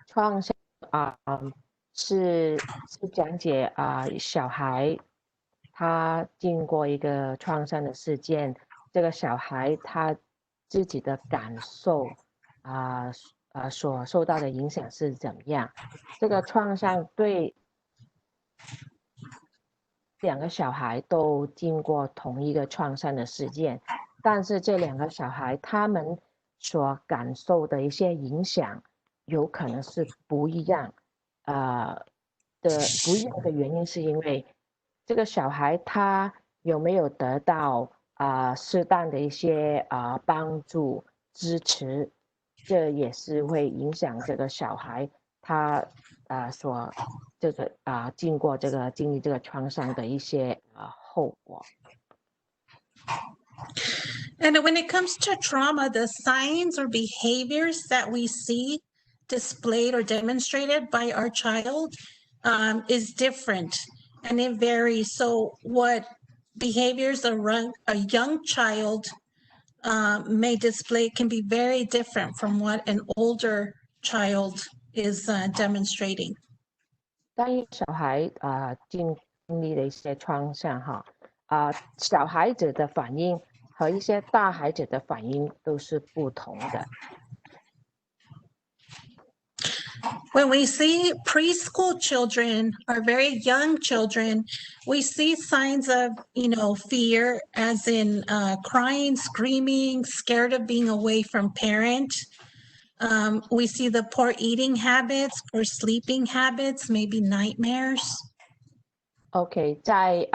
创伤是讲解小孩他经过一个创伤的事件，这个小孩他自己的感受所受到的影响是怎么样？这个创伤对两个小孩都经过同一个创伤的事件，但是这两个小孩他们所感受的一些影响，有可能是不一样。不一样的原因是因为这个小孩他有没有得到适当的一些帮助支持，这也是会影响这个小孩他所经历这个创伤的一些后果。And when it comes to trauma, the signs or behaviors that we see displayed or demonstrated by our child is different, and it varies. So what behaviors a young child may display can be very different from what an older child is demonstrating. 当一个小孩经历了一些创伤小孩子的反应和一些大孩子的反应都是不同的。When we see preschool children or very young children, we see signs of, fear, as in crying, screaming, scared of being away from parent. We see the poor eating habits, poor sleeping habits, maybe nightmares. OK， 在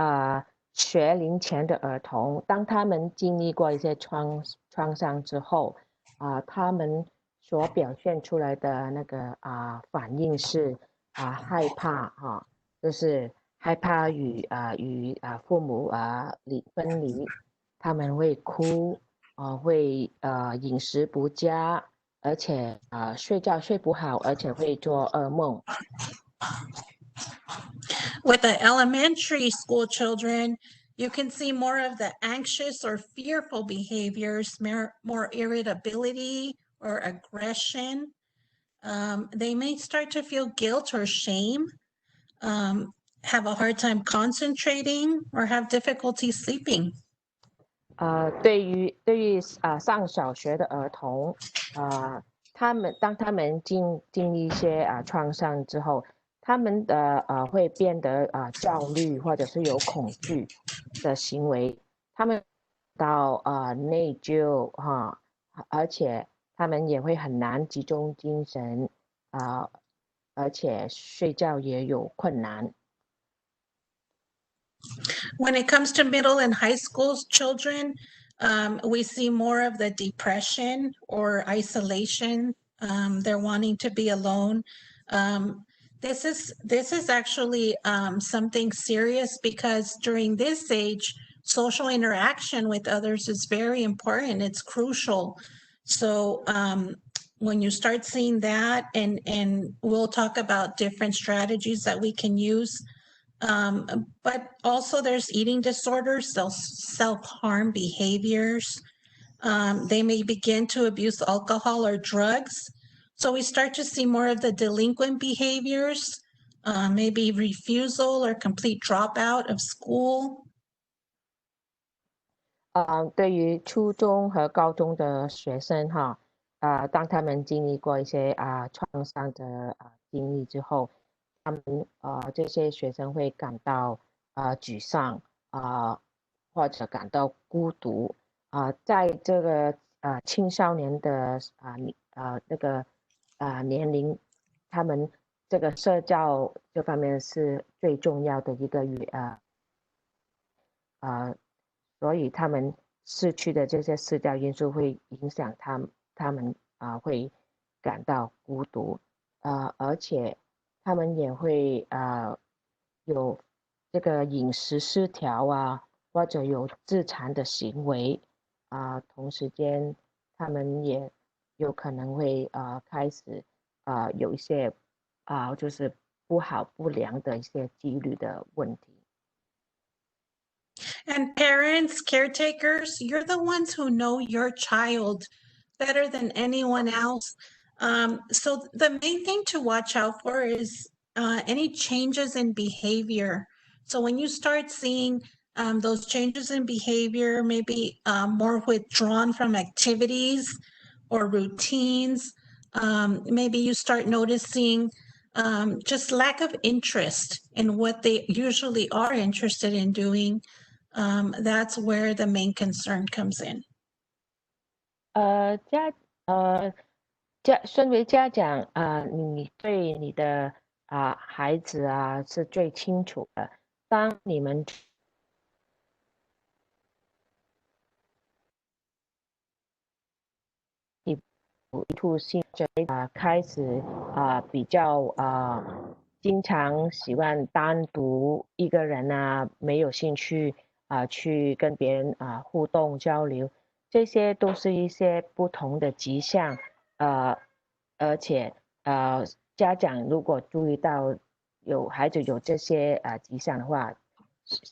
学龄前的儿童，当他们经历过一些创伤之后他们所表现出来的那个反应是害怕就是害怕与父母分离，他们会哭会饮食不佳，而且睡觉睡不好，而且会做噩梦。With the elementary school children, you can see more of the anxious or fearful behaviors, more irritability or aggression. They may start to feel guilt or shame, have a hard time concentrating, or have difficulty sleeping. 对于上小学的儿童当他们经历一些创伤之后，他们的会变得焦虑或者是有恐惧的行为，他们到内疚而且他们也会很难集中精神而且睡觉也有困难。When it comes to middle and high school children, we see more of the depression or isolation. They're wanting to be alone. This is actually something serious, because during this age, social interaction with others is very important. It's crucial. So when you start seeing that, and we'll talk about different strategies that we can use. But also there's eating disorders, self-harm behaviors. They may begin to abuse alcohol or drugs. So we start to see more of the delinquent behaviors, maybe refusal or complete dropout of school. 对于初中和高中的学生当他们经历过一些创伤的经历之后，他们这些学生会感到沮丧或者感到孤独在这个青少年的那个年龄，他们这个社交这方面是最重要的一个所以他们失去的这些社交因素会影响他们会感到孤独而且他们也会有这个饮食失调或者有自残的行为同时间他们也有可能会开始有一些就是不良的一些几率的问题。And parents, caretakers, you're the ones who know your child better than anyone else. So the main thing to watch out for is any changes in behavior. So when you start seeing those changes in behavior, maybe more withdrawn from activities or routines, maybe you start noticing just lack of interest in what they usually are interested in doing, that's where the main concern comes in. 身为家长你对你的孩子是最清楚的。当你们一吐性开始比较经常喜欢单独一个人没有兴趣去跟别人互动交流，这些都是一些不同的迹象。而且家长如果注意到有孩子有这些迹象的话，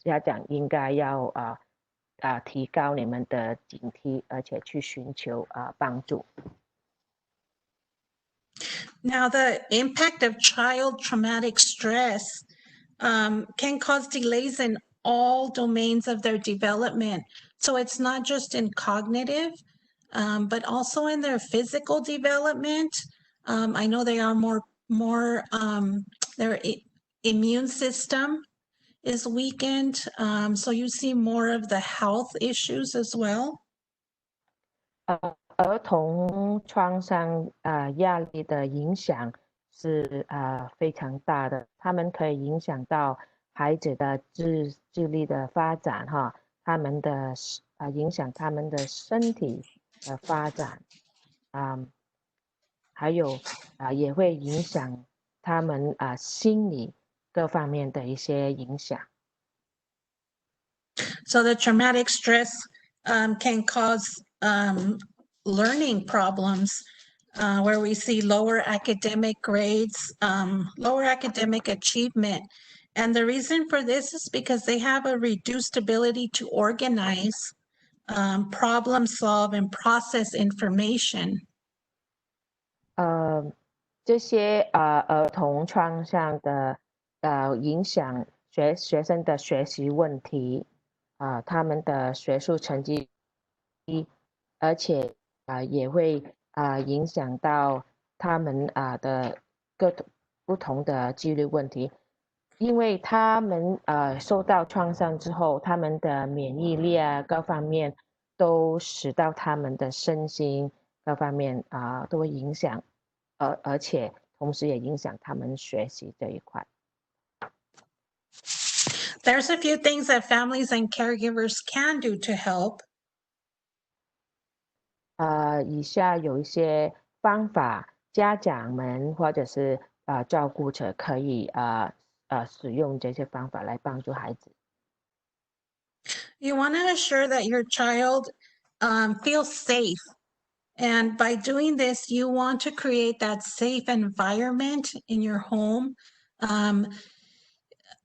家长应该要提高你们的警惕，而且去寻求帮助。Now, the impact of child traumatic stress can cause delays in all domains of their development. So it's not just in cognitive, but also in their physical development. I know they are more their immune system is weakened. So you see more of the health issues as well. 儿童创伤压力的影响是非常大的，他们可以影响到孩子的智力的发展他们的影响他们的身体的发展还有也会影响他们心理各方面的一些影响。So the traumatic stress can cause learning problems where we see lower academic grades, lower academic achievement. And the reason for this is because they have a reduced ability to organize, problem solve, and process information. 这些儿童创伤的影响学生的学习问题他们的学术成绩而且也会影响到他们的不同的纪律问题，因为他们受到创伤之后，他们的免疫力各方面都使到他们的身心各方面都会影响，而且同时也影响他们学习这一块。There's a few things that families and caregivers can do to help. 以下有一些方法，家长们或者是照顾者可以使用这些方法来帮助孩子。You want to assure that your child feels safe. And by doing this, you want to create that safe environment in your home.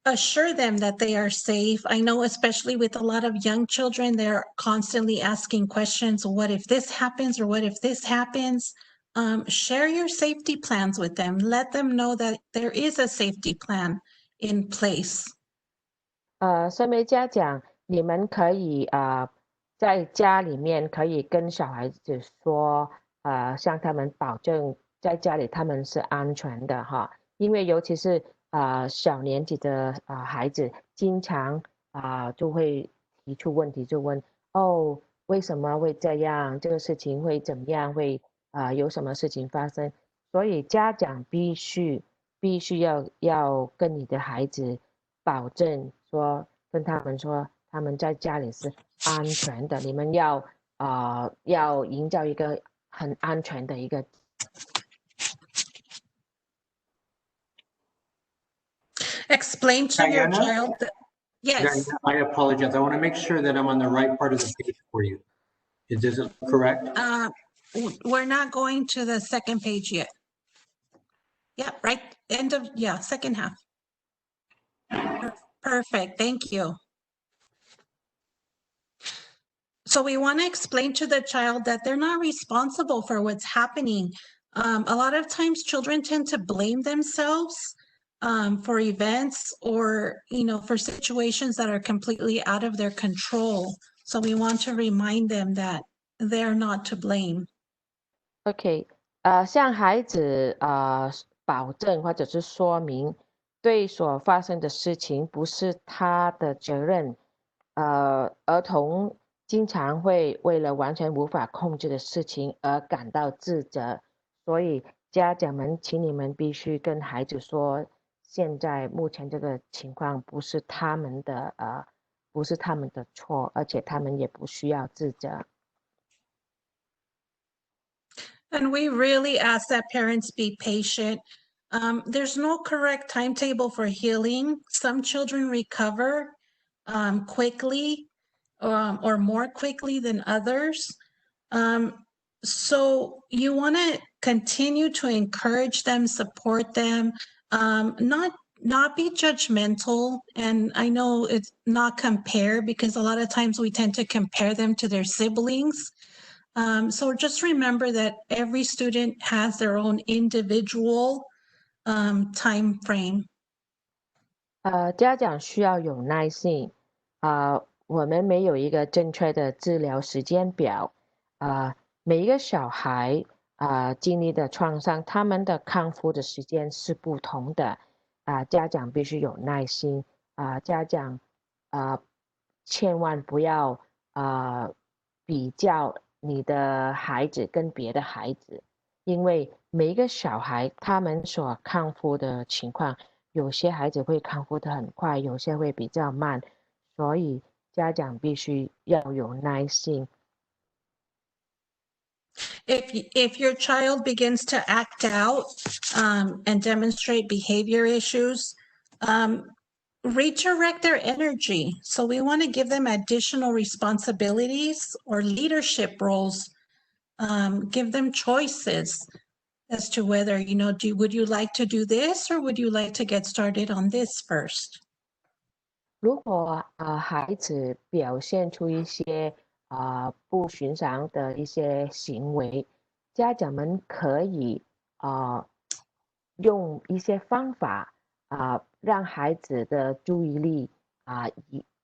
Assure them that they are safe. I know, especially with a lot of young children, they're constantly asking questions. What if this happens? Or what if this happens? Share your safety plans with them. Let them know that there is a safety plan in place. 身为家长，你们可以在家里面可以跟小孩子说，向他们保证在家里他们是安全的因为尤其是小年纪的孩子，经常就会提出问题，就问为什么会这样？这个事情会怎么样？会有什么事情发生？所以家长必须要跟你的孩子保证说，跟他们说他们在家里是安全的，你们要营造一个很安全的一个。Explain to your child that, yes. I apologize. I want to make sure that I'm on the right part of the page for you. Is this correct? We're not going to the second page yet. Yeah, right. End of, second half. Perfect. Thank you. So we want to explain to the child that they're not responsible for what's happening. A lot of times children tend to blame themselves for events or, for situations that are completely out of their control. So we want to remind them that they're not to blame. OK，向孩子保证或者是说明，对所发生的事情不是他的责任。儿童经常会为了完全无法控制的事情而感到自责，所以家长们，请你们必须跟孩子说，现在目前这个情况不是他们的错，而且他们也不需要自责。And we really ask that parents be patient. There's no correct timetable for healing. Some children recover quickly or more quickly than others. So you want to continue to encourage them, support them, not be judgmental. And I know it's not compare, because a lot of times we tend to compare them to their siblings. So just remember that every student has their own individual time frame. 家长需要有耐性。我们没有一个正确的治疗时间表。每一个小孩经历的创伤，他们的康复的时间是不同的。家长必须有耐心。家长千万不要比较你的孩子跟别的孩子，因为每一个小孩他们所康复的情况，有些孩子会康复得很快，有些会比较慢，所以家长必须要有耐心。If your child begins to act out and demonstrate behavior issues, redirect their energy. So we want to give them additional responsibilities or leadership roles. Give them choices as to whether, would you like to do this, or would you like to get started on this first? 如果孩子表现出一些不寻常的一些行为，家长们可以用一些方法让孩子的注意力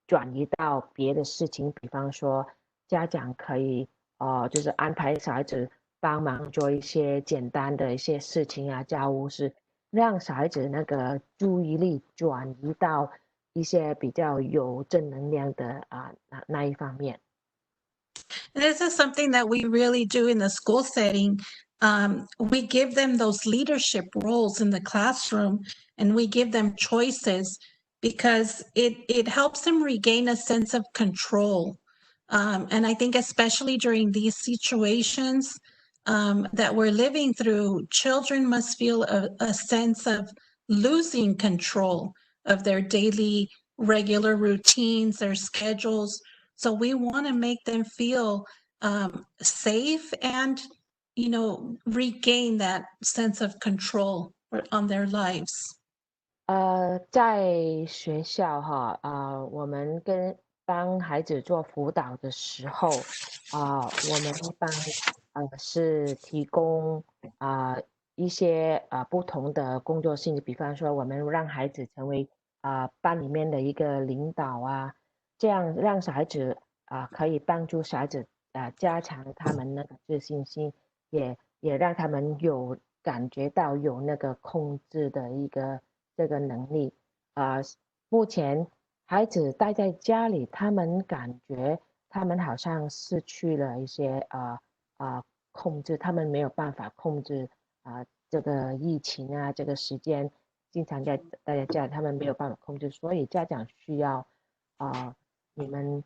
转移到别的事情，比方说家长可以就是安排小孩子帮忙做一些简单的一些事情家务事，让小孩子那个注意力转移到一些比较有正能量的那一方面。This is something that we really do in the school setting. We give them those leadership roles in the classroom, and we give them choices because it helps them regain a sense of control. And I think especially during these situations that we're living through, children must feel a sense of losing control of their daily regular routines, their schedules. So we want to make them feel safe and, regain that sense of control on their lives. 在学校我们帮孩子做辅导的时候我们一般是提供一些不同的工作性质，比方说我们让孩子成为班里面的一个领导这样让小孩子可以帮助小孩子加强他们那个自信心，也让他们感觉到有那个控制的这个能力。目前孩子待在家里，他们感觉他们好像失去了一些控制，他们没有办法控制这个疫情这个时间经常待在家里，他们没有办法控制，所以家长需要你们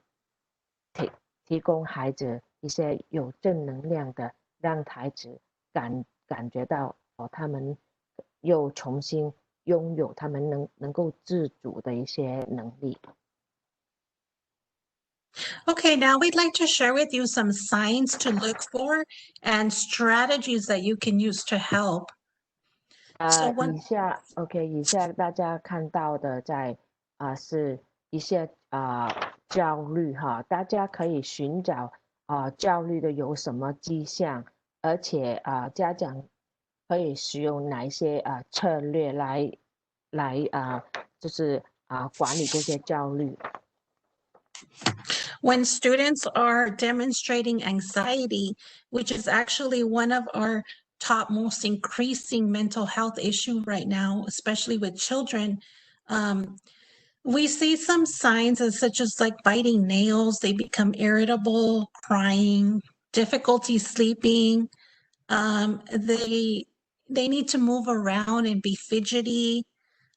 提供孩子一些有正能量的，让孩子感觉到他们又重新拥有他们能够自主的一些能力。Okay, now we'd like to share with you some signs to look for and strategies that you can use to help. 以下大家看到的是一些焦虑大家可以寻找焦虑的有什么迹象，而且家长可以使用哪一些策略来就是管理这些焦虑。When students are demonstrating anxiety, which is actually one of our top most increasing mental health issue right now, especially with children, we see some signs such as like biting nails, they become irritable, crying, difficulty sleeping. They need to move around and be fidgety.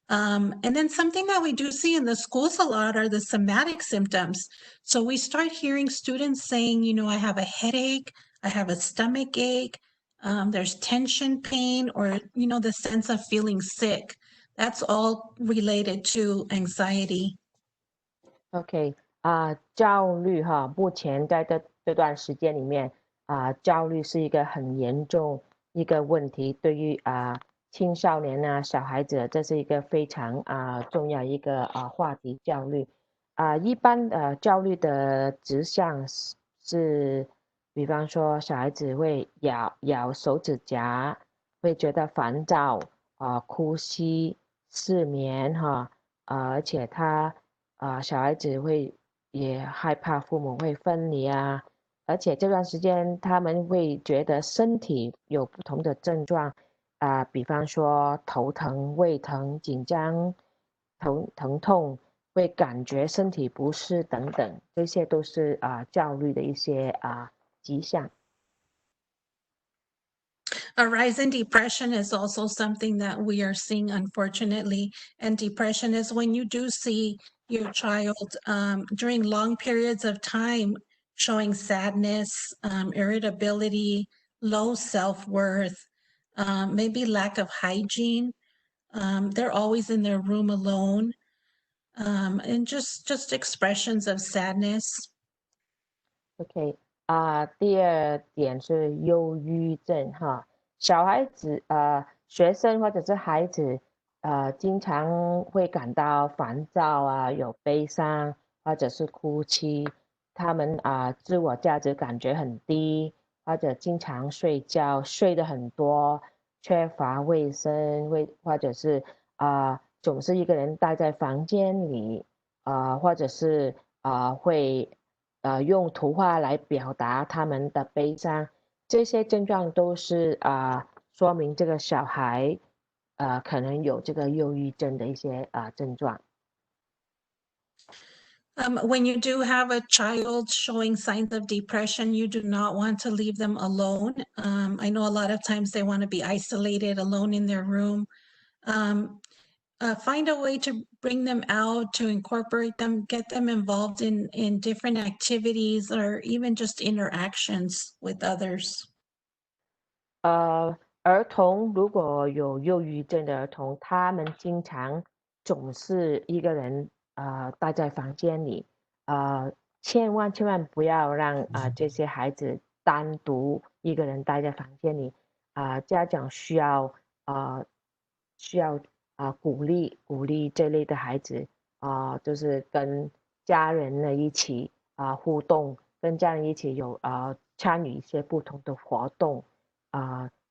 And then something that we do see in the schools a lot are the somatic symptoms. So we start hearing students saying, you know, I have a headache, I have a stomach ache, there's tension pain, or, you know, the sense of feeling sick. That's all related to anxiety. OK 焦虑目前在这段时间里面焦虑是一个很严重一个问题，对于青少年小孩子，这是一个非常重要一个话题。焦虑一般焦虑的指向是，比方说小孩子会咬手指甲，会觉得烦躁哭泣、失眠而且小孩子也害怕父母会分离而且这段时间他们会觉得身体有不同的症状比方说头疼、胃疼、紧张、疼痛，会感觉身体不适等等，这些都是焦虑的一些迹象。A rise in depression is also something that we are seeing, unfortunately. And depression is when you do see your child during long periods of time showing sadness, irritability, low self-worth, maybe lack of hygiene. They're always in their room alone, and just expressions of sadness. OK 第二点是忧郁症小孩子学生或者是孩子经常会感到烦躁有悲伤或者是哭泣，他们自我价值感觉很低，或者经常睡觉睡得很多，缺乏卫生或者是总是一个人待在房间里或者是会用图画来表达他们的悲伤，这些症状都是说明这个小孩可能有这个忧郁症的一些症状。When you do have a child showing signs of depression, you do not want to leave them alone. I know a lot of times they want to be isolated, alone in their room. Find a way to bring them out, to incorporate them, get them involved in different activities or even just interactions with others. 儿童如果有忧郁症的儿童，他们经常总是一个人待在房间里千万不要让这些孩子单独一个人待在房间里家长需要鼓励这类的孩子就是跟家人呢一起互动，跟家人一起参与一些不同的活动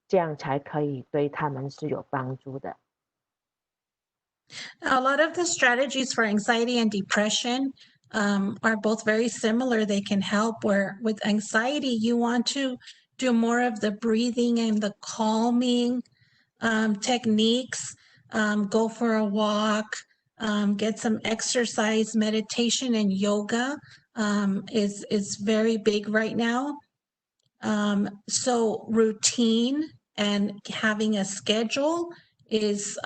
这样才可以对他们是有帮助的。A lot of the strategies for anxiety and depression are both very similar. They can help where with anxiety, you want to do more of the breathing and the calming techniques, go for a walk, get some exercise, meditation and yoga is very big right now. So routine and having a schedule is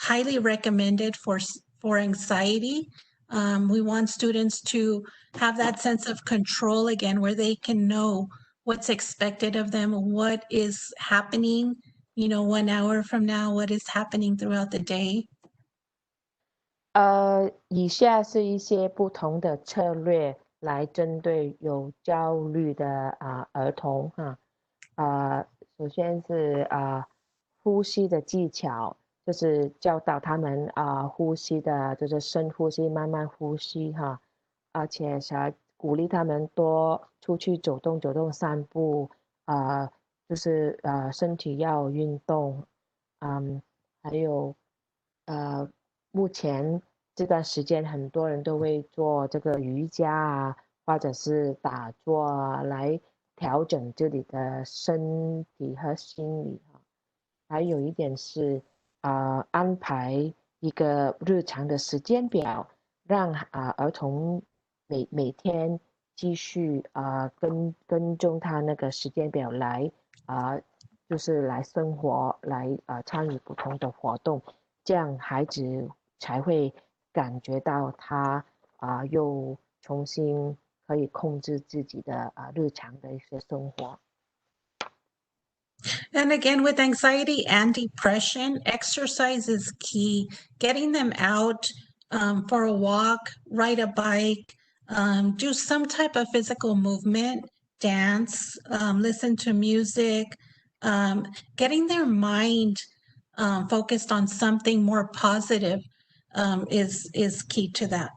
highly recommended for anxiety. We want students to have that sense of control again, where they can know what's expected of them, what is happening, 1 hour from now, what is happening throughout the day. 以下是一些不同的策略来针对有焦虑的儿童首先是呼吸的技巧，就是教导他们呼吸的，就是深呼吸、慢慢呼吸而且鼓励他们多出去走动、散步就是身体要运动，还有目前这段时间很多人都会做这个瑜伽啊，或者是打坐啊，来调整自己的身体和心理啊。还有一点是安排一个日常的时间表，让儿童每天继续跟踪他那个时间表来就是来生活，来参与不同的活动，这样孩子才会感觉到他又重新可以控制自己的日常的一些生活。And again, with anxiety and depression, exercise is key. Getting them out for a walk, ride a bike, do some type of physical movement, dance, listen to music, getting their mind focused on something more positive is key to that.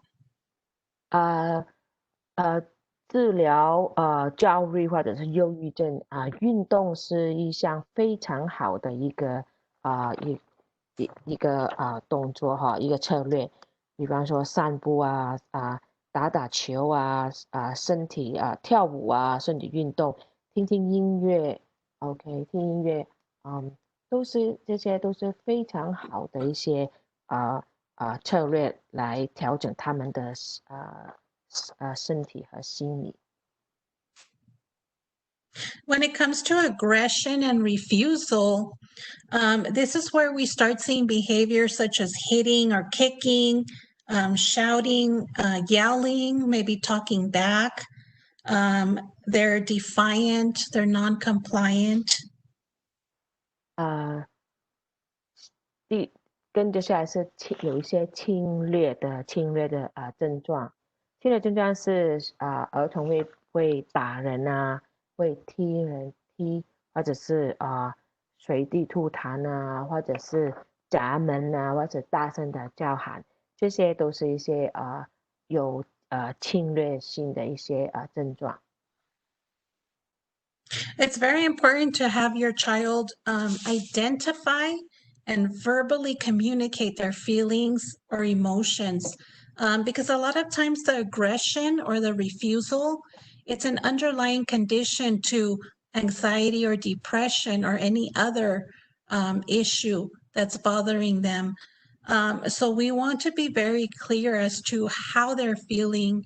治疗焦虑或者是忧郁症运动是一项非常好的一个动作哈，一个策略。比方说散步打球身体跳舞身体运动，听听音乐 ，OK， 听音乐，这些都是非常好的一些策略来调整他们的身体和心理。When it comes to aggression and refusal, this is where we start seeing behaviors such as hitting or kicking, shouting, yelling, maybe talking back. They're defiant, they're non-compliant. 跟着下来是有一些侵略的症状。侵略症状是儿童会打人会踢人或者是随地吐痰或者是砸门或者大声的叫喊，这些都是一些有侵略性的一些症状。It's very important to have your child identify and verbally communicate their feelings or emotions, because a lot of times the aggression or the refusal, it's an underlying condition to anxiety or depression or any other issue that's bothering them. So we want to be very clear as to how they're feeling,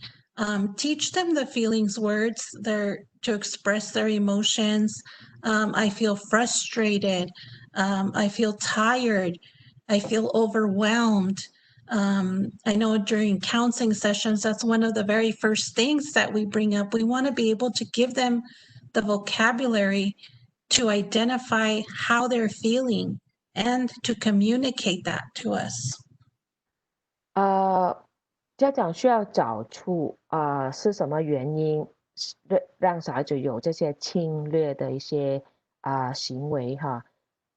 teach them the feelings words to express their emotions. I feel frustrated. I feel tired. I feel overwhelmed. I know during counseling sessions, that's one of the very first things that we bring up. We want to be able to give them the vocabulary to identify how they're feeling and to communicate that to us. 家长需要找出是什么原因让小孩子有这些侵略的一些行为哈。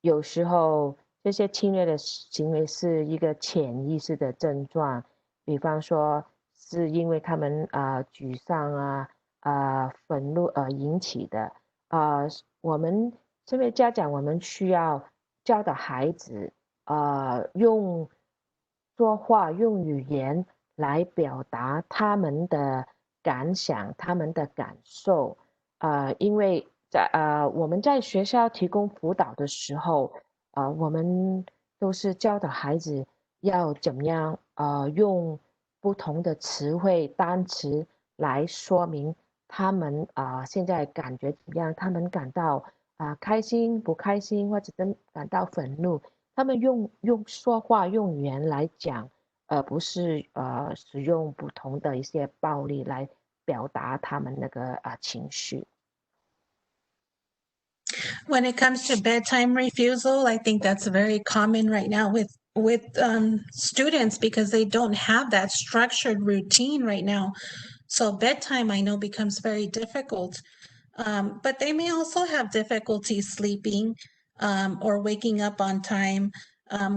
有时候这些侵略的行为是一个潜意识的症状，比方说是因为他们沮丧愤怒而引起的我们身为家长，我们需要教导孩子用说话用语言来表达他们的感想他们的感受因为我们在学校提供辅导的时候我们都是教导孩子要怎么样用不同的词汇单词来说明他们现在感觉怎么样，他们感到开心不开心或者感到愤怒，他们用说话用语言来讲，而不是使用不同的一些暴力来表达他们那个情绪。When it comes to bedtime refusal, I think that's very common right now with students because they don't have that structured routine right now. So bedtime, I know, becomes very difficult. But they may also have difficulty sleeping or waking up on time.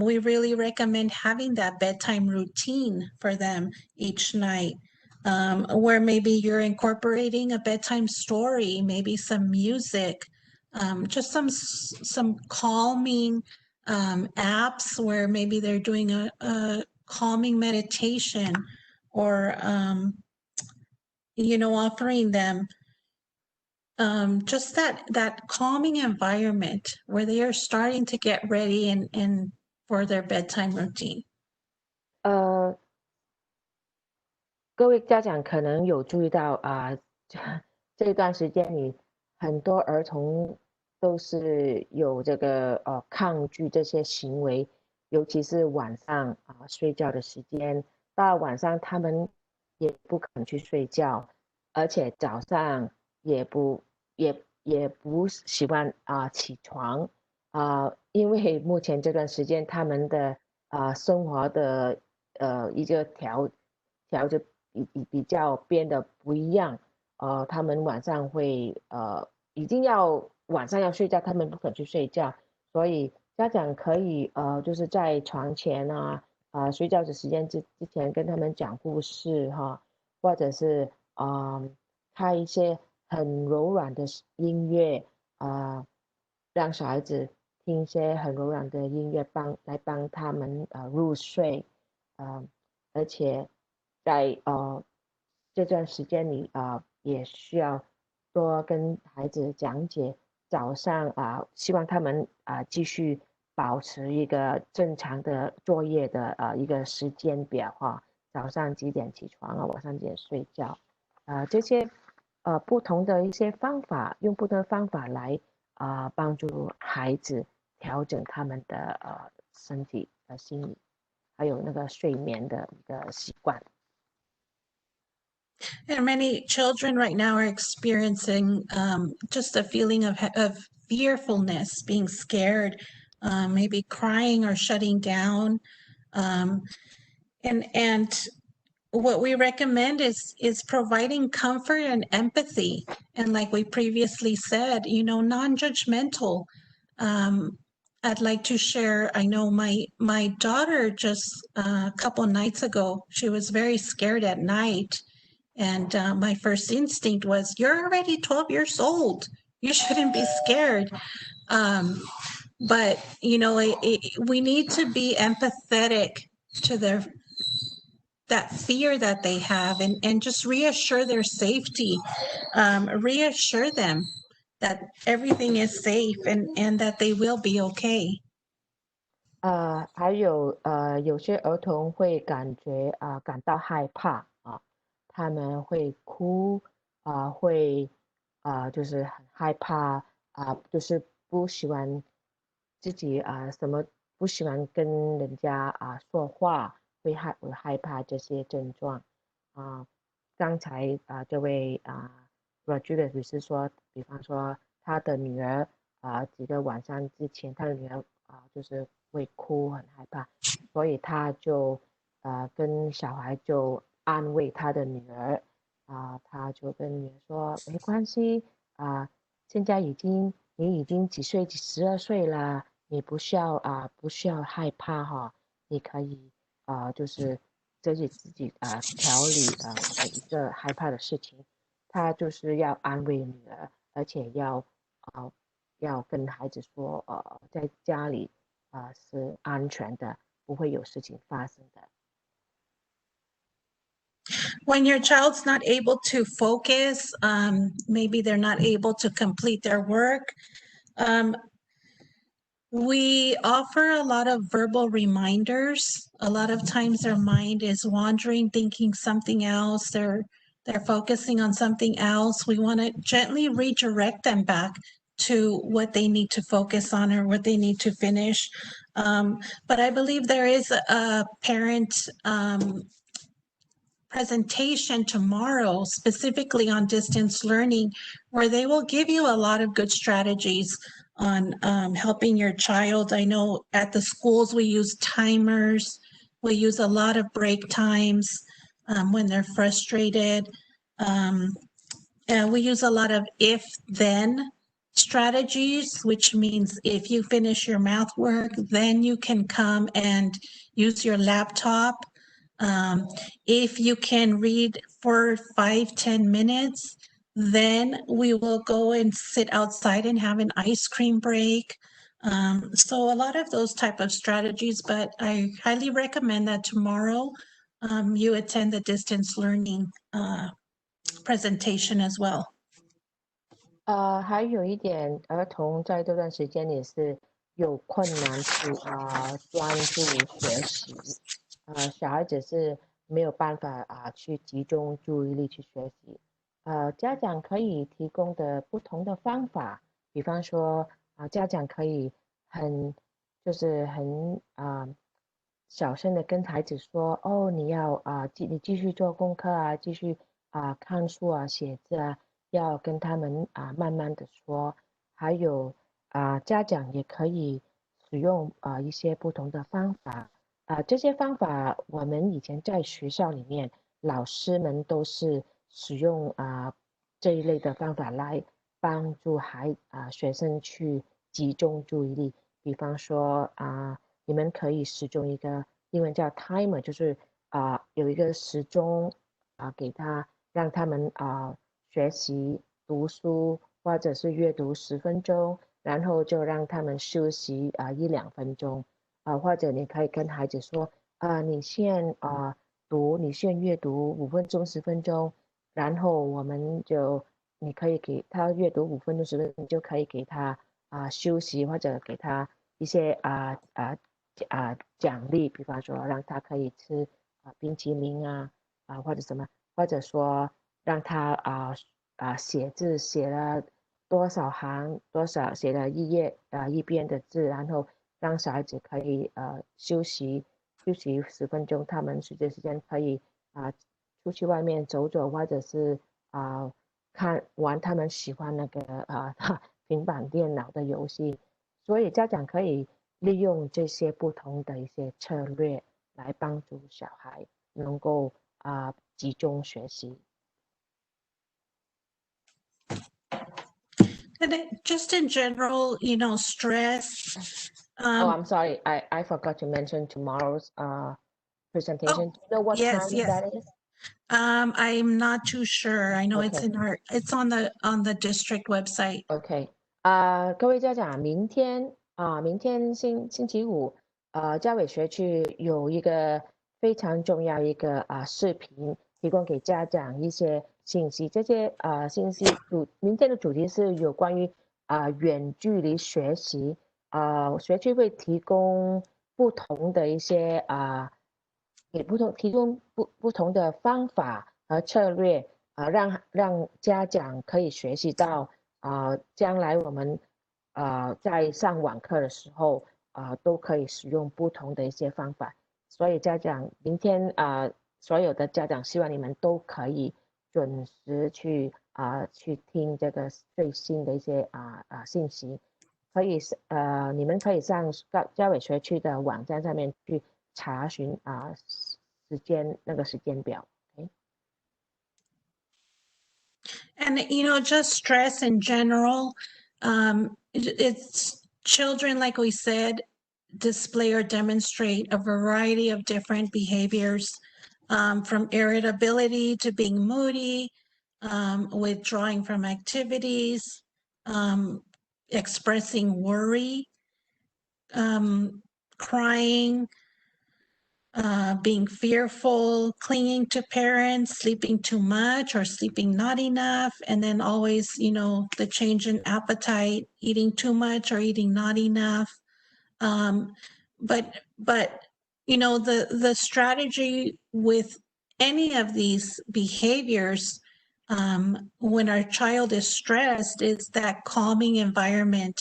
We really recommend having that bedtime routine for them each night, where maybe you're incorporating a bedtime story, maybe some music, just some calming apps where maybe they're doing a calming meditation, or offering them just that calming environment where they are starting to get ready and for their bedtime routine. 各位家长可能有注意到这段时间里很多儿童都是有这个抗拒这些行为，尤其是晚上睡觉的时间，到晚上他们也不肯去睡觉，而且早上也不喜欢起床因为目前这段时间他们的生活的一个调着比较变得不一样，他们晚上会已经晚上要睡觉，他们不肯去睡觉，所以家长可以就是在床前睡觉的时间之前跟他们讲故事或者是开一些很柔软的音乐让小孩子听一些很柔软的音乐帮他们入睡，而且在这段时间里也需要多跟孩子讲解早上希望他们继续保持一个正常的作业的一个时间表早上几点起床晚上几点睡觉这些不同的一些方法，用不同的方法来帮助孩子调整他们的身体心理，还有那个睡眠的一个习惯。And many children right now are experiencing just a feeling of fearfulness, being scared, maybe crying or shutting down. And what we recommend is providing comfort and empathy. And like we previously said, non-judgmental. I'd like to share, I know my daughter just a couple nights ago, she was very scared at night. And my first instinct was, you're already 12 years old. You shouldn't be scared. But, we need to be empathetic to that fear that they have and just reassure their safety, reassure them that everything is safe and that they will be okay. 还有有些儿童会感到害怕他们会哭会就是很害怕就是不喜欢自己不喜欢跟人家说话，会害怕这些症状刚才这位Rodriguez 律师说，比方说他的女儿几个晚上之前，他的女儿就是会哭，很害怕，所以他就跟小孩就安慰他的女儿他就跟女儿说没关系现在你已经几岁，12岁了，你不需要害怕你可以就是自己调理每一个害怕的事情，他就是要安慰女儿，而且要跟孩子说在家里是安全的，不会有事情发生的。When your child's not able to focus, maybe they're not able to complete their work, we offer a lot of verbal reminders. A lot of times their mind is wandering, thinking something else. They're focusing on something else. We want to gently redirect them back to what they need to focus on or what they need to finish. But I believe there is a parent presentation tomorrow specifically on distance learning, where they will give you a lot of good strategies on helping your child. I know at the schools we use timers, we use a lot of break times when they're frustrated. And we use a lot of if-then strategies, which means if you finish your math work, then you can come and use your laptop. If you can read for 5-10 minutes, Then we will go and sit outside and have an ice cream break. So a lot of those type of strategies, but I highly recommend that tomorrow you attend the distance learning presentation as well. 还有一点，儿童在这段时间也是有困难去专注学习，小孩子是没有办法去集中注意力去学习，家长可以提供的不同的方法，比方说家长可以就是很小声的跟孩子说，哦，你继续做功课啊，继续看书啊，写字啊。要跟他们慢慢的说，还有家长也可以使用一些不同的方法这些方法我们以前在学校里面老师们都是使用这一类的方法来帮助学生去集中注意力，比方说你们可以使用一个英文叫 timer， 就是有一个时钟给让他们学习读书或者是阅读10分钟，然后就让他们休息1-2分钟或者你可以跟孩子说你先阅读5分钟10分钟，然后你可以给他阅读5分钟10分钟，你就可以给他休息或者给他一些奖励，比方说让他可以吃冰淇淋或者什么，或者说让他写字写了多少行写了一遍的字，然后让小孩子可以休息10分钟，他们这时间可以出去外面走走，或者是玩他们喜欢那个平板电脑的游戏，所以家长可以利用这些不同的一些策略来帮助小孩能够集中学习。And just in general, stress. I'm sorry, I forgot to mention tomorrow's presentation. Do you know what yes, time yes. that is? I'm not too sure. I know it's Okay. it's on the district website. OK，各位家长，明天星期五，教委学区有一个非常重要一个视频，提供给家长一些信息。这些信息明天的主题是有关于远距离学习，学区会提供不同的一些提供不同的方法和策略。让家长可以学习到将来我们在上网课的时候都可以使用不同的一些方法，所以家长明天所有的家长希望你们都可以准时去听这个最新的一些信息，你们可以上教委学区的网站上面去查询那个时间表。And, just stress in general, it's children, like we said, display or demonstrate a variety of different behaviors, from irritability to being moody, withdrawing from activities, expressing worry, crying, being fearful, clinging to parents, sleeping too much or sleeping not enough, and then always, the change in appetite, eating too much or eating not enough. But the strategy with any of these behaviors, when our child is stressed, is that calming environment.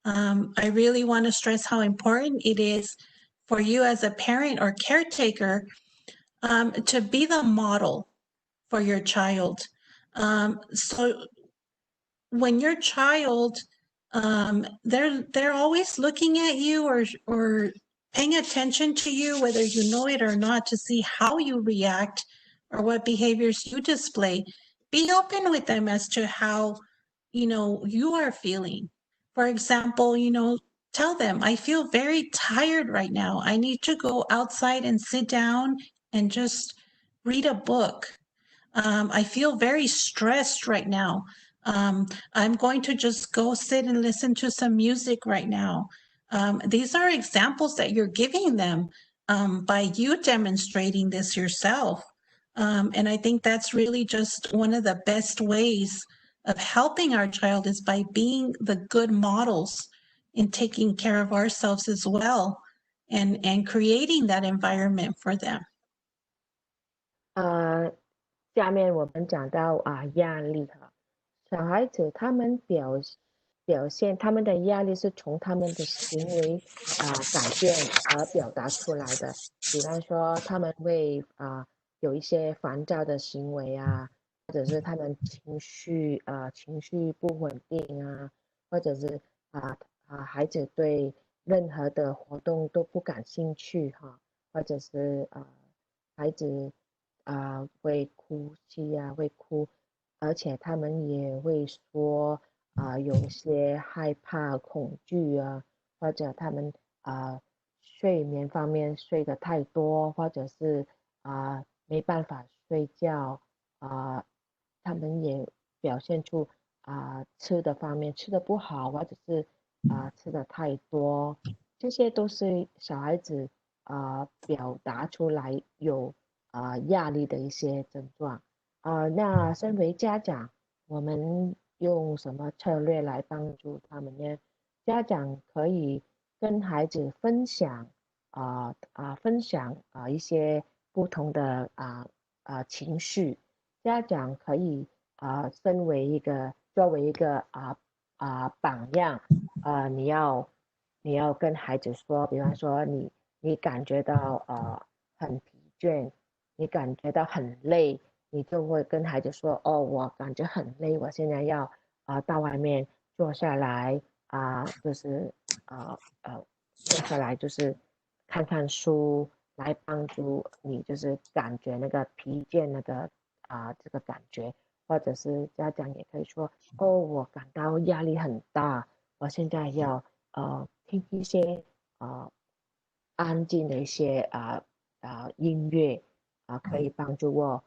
I really want to stress how important it is for you as a parent or caretaker to be the model for your child. So when your child, they're always looking at you or paying attention to you, whether you know it or not, to see how you react or what behaviors you display. Be open with them as to how, you are feeling. For example, tell them, I feel very tired right now. I need to go outside and sit down and just read a book. I feel very stressed right now. I'm going to just go sit and listen to some music right now. These are examples that you're giving them by you demonstrating this yourself. And I think that's really just one of the best ways of helping our child is by being the good models in taking care of ourselves as well and creating that environment for them. 下面我们讲到压力哈，小孩子他们表现他们的压力是从他们的行为改变而表达出来的。比方说他们会有一些烦躁的行为啊，或者是他们情绪不稳定啊，或者是孩子对任何的活动都不感兴趣哈，或者是孩子会哭泣啊，会哭，而且他们也会说有些害怕、恐惧啊，或者他们睡眠方面睡得太多，或者是没办法睡觉他们也表现出吃的方面吃的不好，或者是吃的太多，这些都是小孩子表达出来有压力的一些症状那身为家长，我们用什么策略来帮助他们呢？家长可以跟孩子分享一些不同的情绪，家长可以作为一个榜样你要跟孩子说，比方说你感觉到很疲倦，你感觉到很累，你就会跟孩子说哦，我感觉很累，我现在要到外面坐下来就是坐下来就是看看书，来帮助你就是感觉那个疲倦那个这个感觉，或者是家长也可以说哦，我感到压力很大，我现在要听一些安静的一些音乐可以帮助我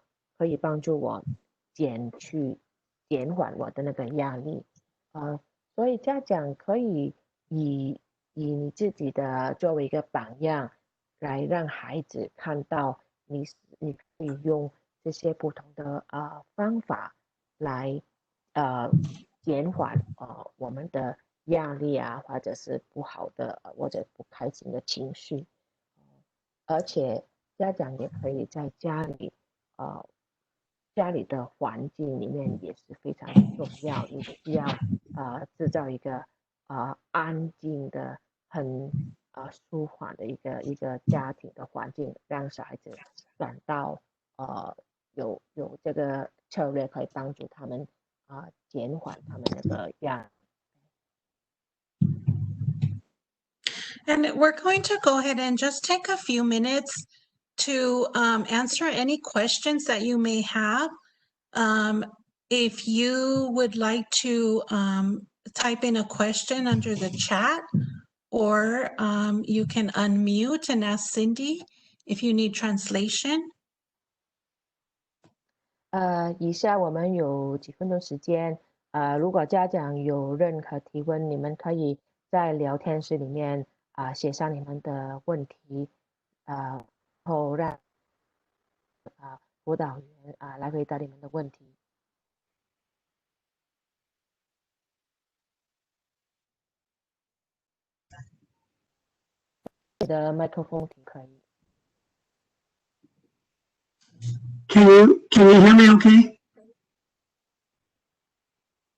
减缓我的那个压力所以家长可以以你自己的作为一个榜样来让孩子看到你可以用这些不同的方法来减缓我们的压力或者是不好的或者不开心的情绪，而且家长也可以在家里的环境里面也是非常重要，你需要制造一个安静的很舒缓的一个家庭的环境，让小孩子感到有这个策略可以帮助他们减缓他们那个压力。And we're going to go ahead and just take a few minutes to answer any questions that you may have. If you would like to type in a question under the chat, or you can unmute and ask Cindy if you need translation. 以下我们有几分钟时间，如果家长有任何提问，你们可以在聊天室里面写上你们的问题，然后让辅导员来回答你们的问题。你的麦克风可以。Can you hear me okay?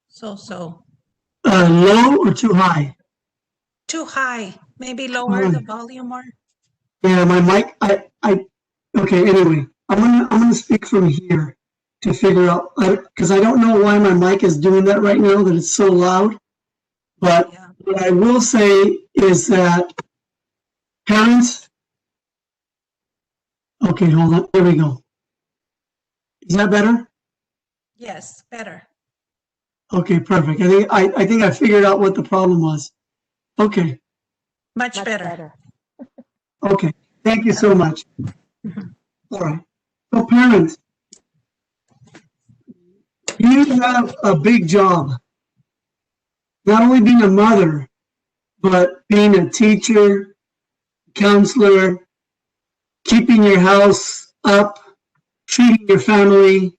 So. Low or too high? Too high. Maybe lower the volume more. Yeah, my mic. Okay. Anyway, I'm gonna speak from here to figure out because I don't know why my mic is doing that right now. That it's so loud. But yeah. What I will say is that parents. Okay, hold on. There we go. Is that better? Yes, better. Okay, perfect. I think I figured out what the problem was. Okay. Much better. Okay. Thank you so much. All right. So parents, You have a big job. Not only being a mother, but being a teacher, counselor, keeping your house up, feeding your family,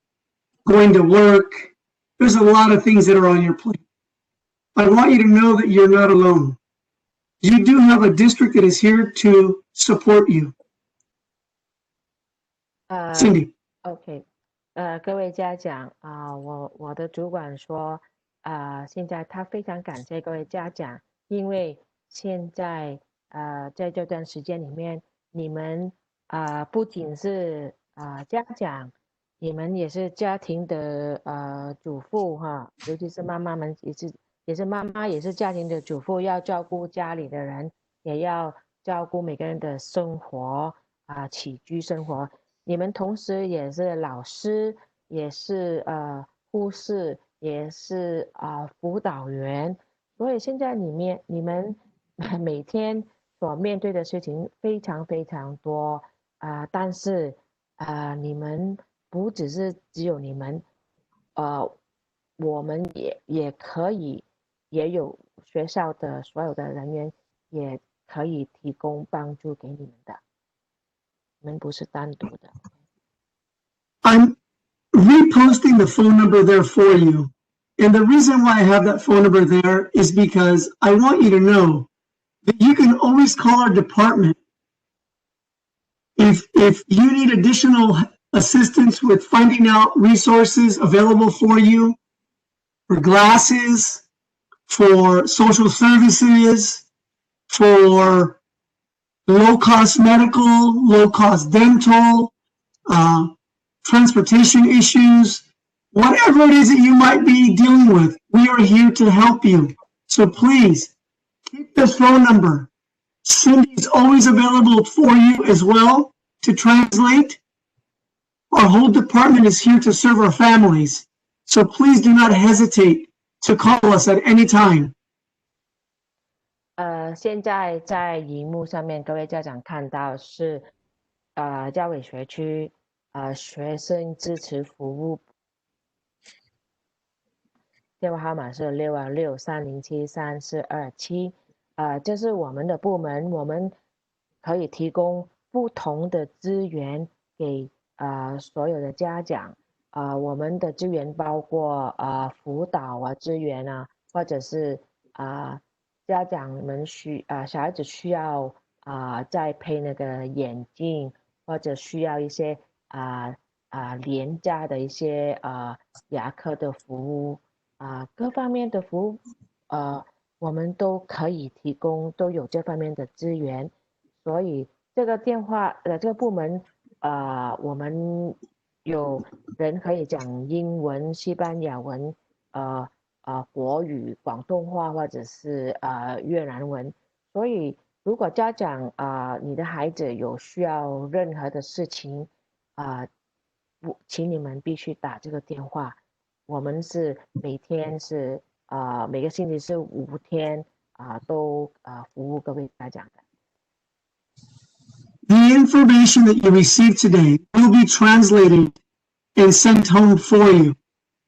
going to work. There's a lot of things that are on your plate. I want you to know that you're not alone. You do have a district that is here to support you. Cindy. OK，各位家长我的主管说，现在他非常感谢各位家长，因为现在在这段时间里面，你们不仅是家长，你们也是家庭的主妇哈，尤其是妈妈们也是妈妈，也是家庭的主妇，要照顾家里的人，也要照顾每个人的生活起居生活。你们同时也是老师，也是护士，也是辅导员，所以现在你们每天所面对的事情非常非常多但是你们不只是只有你们，我们也可以，也有学校的所有的人员也可以提供帮助给你们的。你们不是单独的。I'm reposting the phone number there for you. And the reason why I have that phone number there is because I want you to know that you can always call our department if you need additional assistance with finding out resources available for you, for glasses, for social services, for low-cost medical, low-cost dental, transportation issues, whatever it is that you might be dealing with, we are here to help you. So please, keep this phone number. Cindy's always available for you as well to translate. Our whole department is here to serve our families. So please do not hesitate to call us at any time. 现在在荧幕上面，各位家长看到是嘉伟学区学生支持服务电话号码是626-307-3427，这是我们的部门，我们可以提供不同的资源给所有的家长，我们的资源包括辅导资源或者是家长们小孩子需要再配那个眼镜，或者需要一些廉价的一些牙科的服务各方面的服务我们都可以提供，都有这方面的资源。所以这个电话这个部门我们有人可以讲英文、西班牙文、国语、广东话或者是越南文。所以如果家长你的孩子有需要任何的事情请你们必须打这个电话。我们是每天是每个星期是5天都服务各位家长的。The information that you received today will be translated and sent home for you.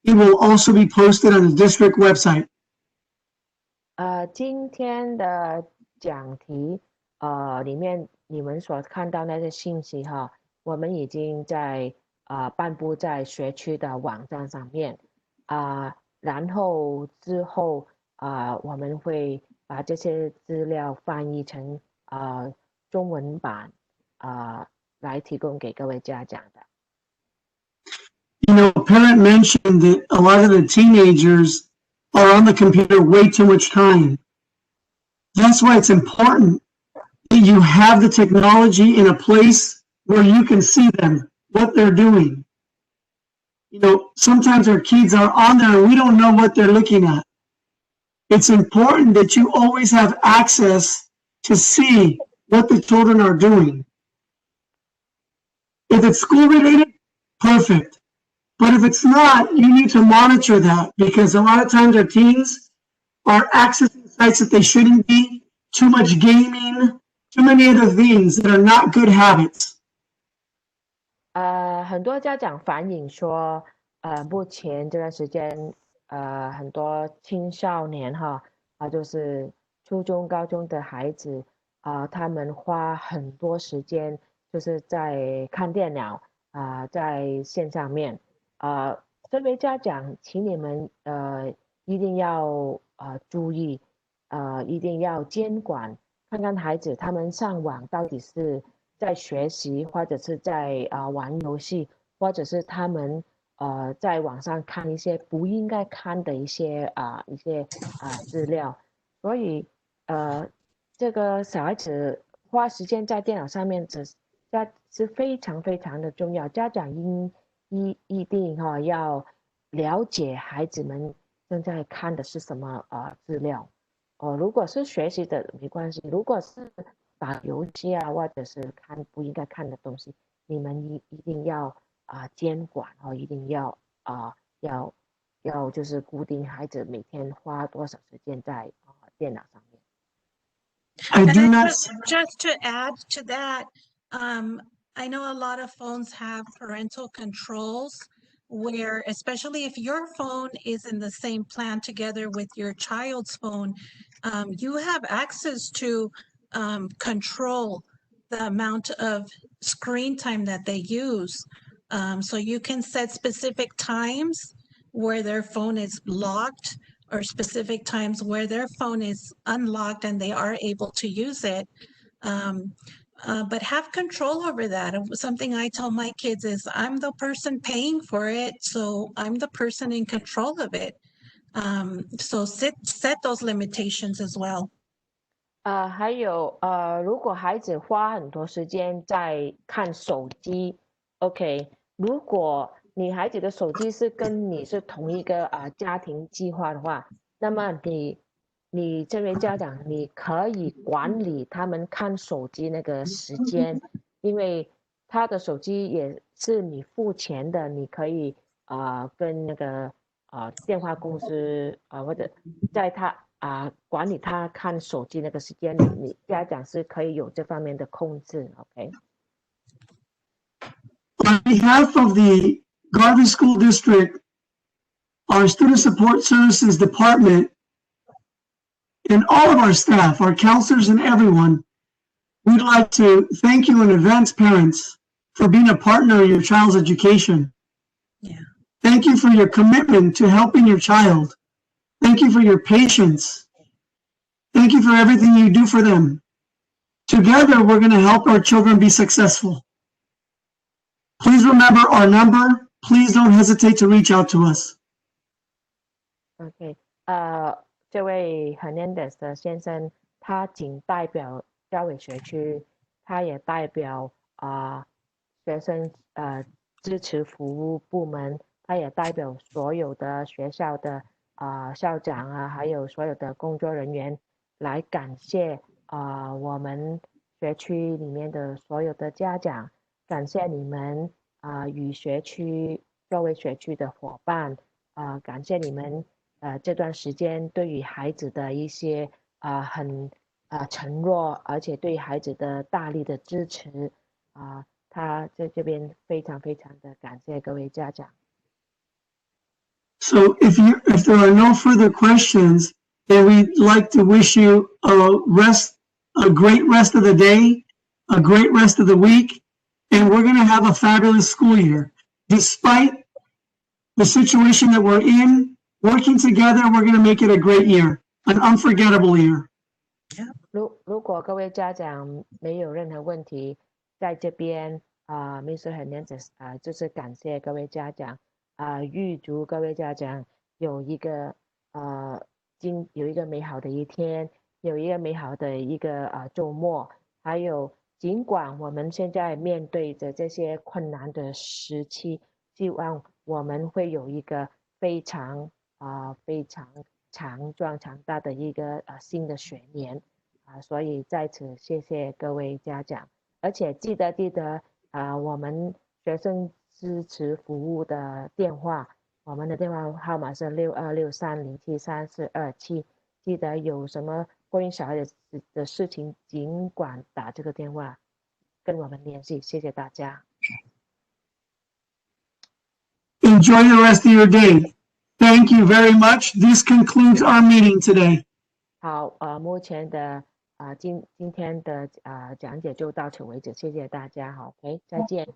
It will also be posted on the district website. 今天的讲题里面你们所看到那些信息我们已经在颁布在学区的网站上面然后之后我们会把这些资料翻译成中文版来提供给各位家长的。You know, a parent mentioned that a lot of the teenagers are on the computer way too much time. That's why it's important that you have the technology in a place where you can see them, what they're doing. You know, sometimes our kids are on there and we don't know what they're looking at. It's important that you always have access to see what the children are doing. If it's school related, perfect. But if it's not, you need to monitor that because a lot of times our teens are accessing sites that they shouldn't be, too much gaming, too many other things that are not good habits. 很多家长反映说目前这段时间很多青少年就是初中高中的孩子他们花很多时间就是在看电脑在线上面身为家长请你们一定要注意一定要监管看看孩子他们上网到底是在学习或者是在玩游戏或者是他们在网上看一些不应该看的一些资料，所以这个小孩子花时间在电脑上面是非常非常的重要，家长一定要了解孩子们正在看的是什么资料如果是学习的没关系，如果是打游戏或者是看不应该看的东西，你们一定要监管一定要就是固定孩子每天花多少时间在电脑上面。I And do I not. just to add to that, I know a lot of phones have parental controls where, especially if your phone is in the same plan together with your child's phone, you have access to control the amount of screen time that they use. So you can set specific times where their phone is locked or specific times where their phone is unlocked and they are able to use it. But have control over that. Something I tell my kids is I'm the person paying for it, so I'm the person in control of it. So set those limitations as well. 还有如果孩子花很多时间在看手机 ，OK， 如果你孩子的手机是跟你是同一个家庭计划的话，那么你这位家长你可以管理他们看手机那个时间，因为他的手机也是你付钱的，你可以跟那个电话公司或者在他管理他看手机那个时间，你家长是可以有这方面的控制 ，OK？ On behalf of the Garvey School District, our Student Support Services Department, and all of our staff, our counselors and everyone, we'd like to thank you in advance, parents, for being a partner in your child's education. Yeah. Thank you for your commitment to helping your child. Thank you for your patience. Thank you for everything you do for them. Together, we're going to help our children be successful. Please remember our number. Please don't hesitate to reach out to us. OK， 这位 Hernandez 的先生，他仅代表交委学区，他也代表学生支持服务部门，他也代表所有的学校的校长还有所有的工作人员来感谢我们学区里面的所有的家长，感谢你们与学区作为学区的伙伴感谢你们这段时间对于孩子的一些很承诺，而且对孩子的大力的支持他在这边非常非常的感谢各位家长。So if there are no further questions, then we'd like to wish you a great rest of the day, a great rest of the week, and we're going to have a fabulous school year. Despite the situation that we're in, working together, we're going to make it a great year, an unforgettable year. 如果各位家长没有任何问题，在这边Mr. Hernandez 就是感谢各位家长预祝各位家长有一个美好的一天，有一个美好的一个周末，还有尽管我们现在面对着这些困难的时期，希望我们会有一个非常强壮强大的一个新的学年所以在此谢谢各位家长，而且记得我们学生支持服务的电话，我们的电话号码是6263073427，记得有什么关于小孩的事情，尽管打这个电话跟我们联系，谢谢大家。enjoy the rest of your day. Thank you very much. This concludes our meeting today. 好，目前的今天的讲解就到此为止，谢谢大家，好，OK，再见。